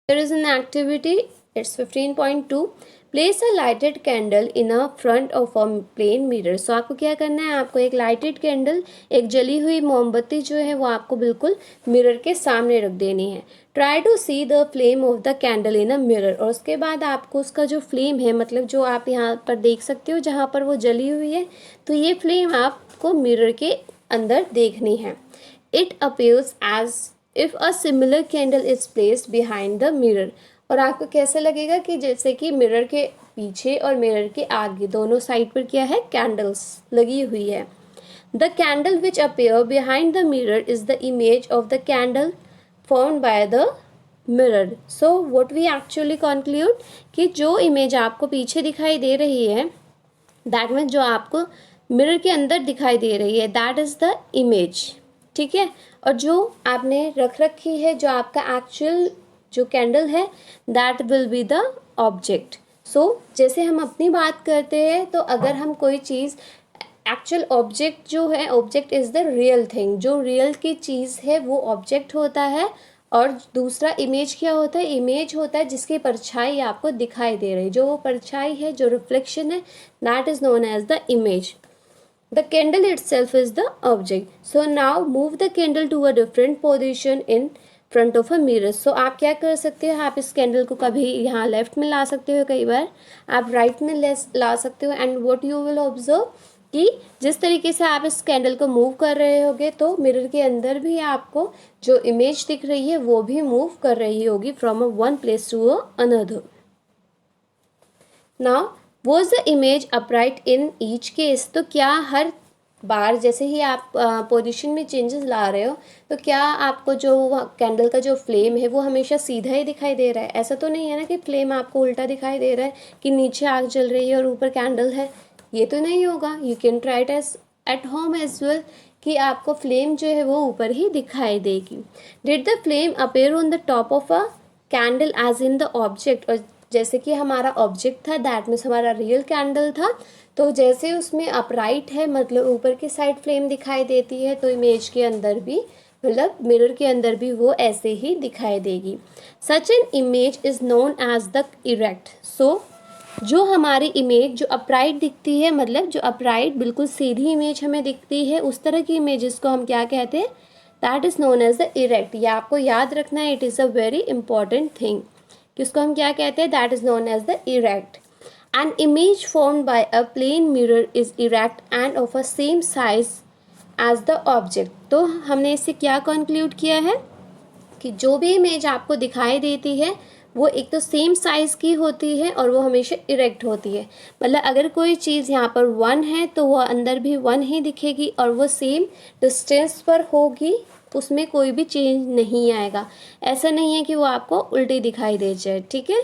Here is an activity. It's 15.2. Place a lighted candle in a front of a plain mirror. So आपको क्या करना है, आपको एक लाइटेड कैंडल, एक जली हुई मोमबत्ती जो है वो आपको बिल्कुल मिरर के सामने रख देनी है. Try to see the flame of the candle in a mirror. और उसके बाद आपको उसका जो फ्लेम है, मतलब जो आप यहाँ पर देख सकते हो जहाँ पर वो जली हुई है, तो ये फ्लेम आपको मिरर के अंदर देखनी है. It appears as if a similar candle is placed behind the mirror. और आपको कैसा लगेगा कि जैसे कि मिरर के पीछे और मिरर के आगे दोनों साइड पर क्या है, कैंडल्स लगी हुई है. The candle which appear behind the mirror is the image of the candle formed by the mirror. So what we actually conclude कि जो इमेज आपको पीछे दिखाई दे रही है, दैट मीन्स जो आपको मिरर के अंदर दिखाई दे रही है, दैट इज़ द इमेज. ठीक है. और जो आपने रख रखी है, जो आपका एक्चुअल जो कैंडल है, that will be the object. So जैसे हम अपनी बात करते हैं, तो अगर हम कोई चीज़ एक्चुअल ऑब्जेक्ट जो है, object is the real thing. जो रियल की चीज़ है वो ऑब्जेक्ट होता है. और दूसरा इमेज क्या होता है, इमेज होता है जिसकी परछाई आपको दिखाई दे रही है. जो वो परछाई है, जो रिफ्लेक्शन है, that is known as the image. The candle itself is the object. So now move the candle to a different position in front of a mirror. So आप क्या कर सकते हो, आप इस कैंडल को कभी यहाँ लेफ्ट में ला सकते हो, कई बार आप राइट में ला सकते हो. And what you will observe कि जिस तरीके से आप इस कैंडल को मूव कर रहे होगे, तो मिरर के अंदर भी आपको जो इमेज दिख रही है वो भी मूव कर रही होगी from a one place to another. Now was the image upright in each case. तो क्या हर बार जैसे ही आप पोजीशन में चेंजेस ला रहे हो, तो क्या आपको जो कैंडल का जो फ्लेम है वो हमेशा सीधा ही दिखाई दे रहा है? ऐसा तो नहीं है ना कि फ्लेम आपको उल्टा दिखाई दे रहा है, कि नीचे आग जल रही है और ऊपर कैंडल है. ये तो नहीं होगा. You can try it as at home as well, कि आपको फ्लेम जो है वो ऊपर ही दिखाई देगी. Did the flame appear on the top of a candle as in the object. और जैसे कि हमारा ऑब्जेक्ट था, दैट मीन्स हमारा रियल कैंडल था, तो जैसे उसमें अपराइट है, मतलब ऊपर की साइड फ्लेम दिखाई देती है, तो इमेज के अंदर भी, मतलब मिरर के अंदर भी वो ऐसे ही दिखाई देगी. Such an image is known as the erect. So जो हमारी इमेज जो अपराइट दिखती है, मतलब जो अपराइट बिल्कुल सीधी इमेज हमें दिखती है, उस तरह की इमेजेस को हम क्या कहते हैं, that is known as the erect. ये आपको याद रखना है, it is a very important thing कि उसको हम क्या कहते हैं, that is known as the erect. An image formed by a plane mirror is erect and of a same size as the object. तो हमने इससे क्या कंक्लूड किया है कि जो भी इमेज आपको दिखाई देती है वो एक तो सेम साइज़ की होती है और वो हमेशा इरेक्ट होती है. मतलब अगर कोई चीज़ यहाँ पर 1 है तो वो अंदर भी 1 ही दिखेगी, और वो सेम डिस्टेंस पर होगी, उसमें कोई भी चेंज नहीं आएगा. ऐसा नहीं है कि वो आपको उल्टी दिखाई दे जाए. ठीक है.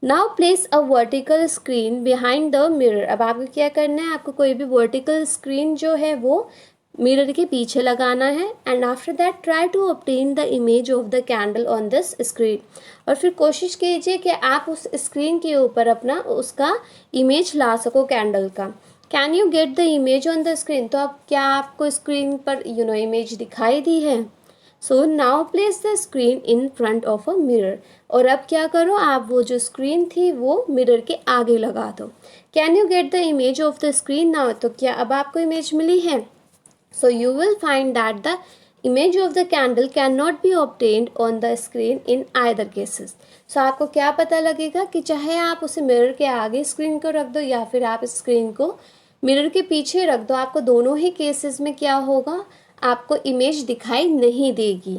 Now place a vertical screen behind the mirror. अब आपको क्या करना है, आपको कोई भी वर्टिकल स्क्रीन जो है वो मिरर के पीछे लगाना है. And after that try to obtain the image of the candle on this screen. और फिर कोशिश कीजिए कि आप उस स्क्रीन के ऊपर अपना उसका इमेज ला सको कैंडल का. Can you get the image on the screen. तो अब क्या आपको स्क्रीन पर इमेज दिखाई दी है. So now place the screen in front of a mirror. और अब क्या करो, आप वो जो स्क्रीन थी वो मिरर के आगे लगा दो. Can you get the image of the screen now. तो क्या अब आपको इमेज मिली है. So you will find that the image of the candle cannot be obtained on the screen in either cases. So आपको क्या पता लगेगा कि चाहे आप उसे मिरर के आगे स्क्रीन को रख दो या फिर आप इस स्क्रीन को मिरर के पीछे रख दो, आपको दोनों ही केसेस में क्या होगा, आपको इमेज दिखाई नहीं देगी.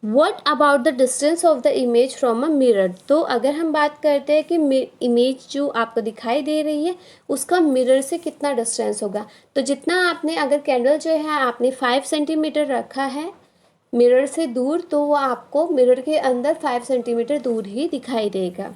What about the distance of the image from a mirror. तो अगर हम बात करते हैं कि इमेज जो आपको दिखाई दे रही है उसका मिरर से कितना डिस्टेंस होगा, तो जितना आपने, अगर कैंडल जो है आपने 5 सेंटीमीटर रखा है मिरर से दूर, तो वो आपको मिरर के अंदर 5 सेंटीमीटर दूर ही दिखाई देगा.